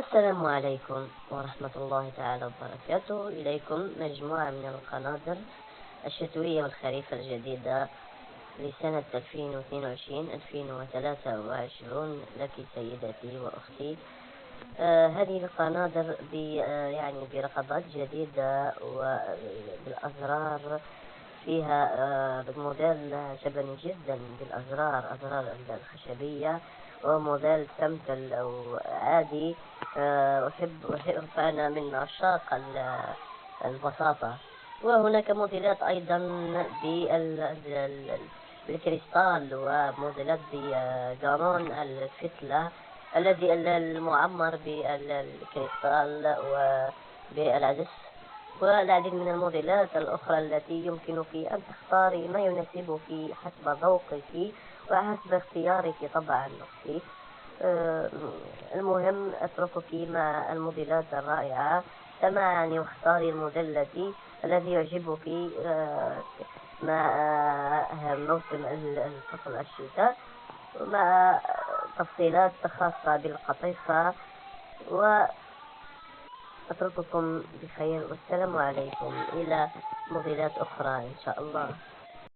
السلام عليكم ورحمة الله تعالى وبركاته. إليكم مجموعة من القناطر الشتوية والخريف الجديدة لسنة 2022-2023 لك سيدتي وأختي. هذه القناطر يعني برقبات جديدة وبالأزرار فيها موديل عجبني جدا بالأزرار، أزرار الخشبية، وموديل سمبل أو عادي. أحب فأنا من عشاق البساطة. وهناك موديلات أيضا بالكريستال، وموديلات بقانون الفتلة الذي المعمر بالكريستال وبالعدس، والعديد من الموديلات الأخرى التي يمكنك أن تختاري ما يناسبك حسب ذوقك وحسب اختيارك طبعا أختي. المهم أتركك مع الموديلات الرائعة. تمعني واختاري الموديل الذي يعجبك مع موسم فصل الشتاء، مع تفصيلات خاصة بالقطيفة. وأترككم بخير، والسلام عليكم إلى موديلات أخرى إن شاء الله.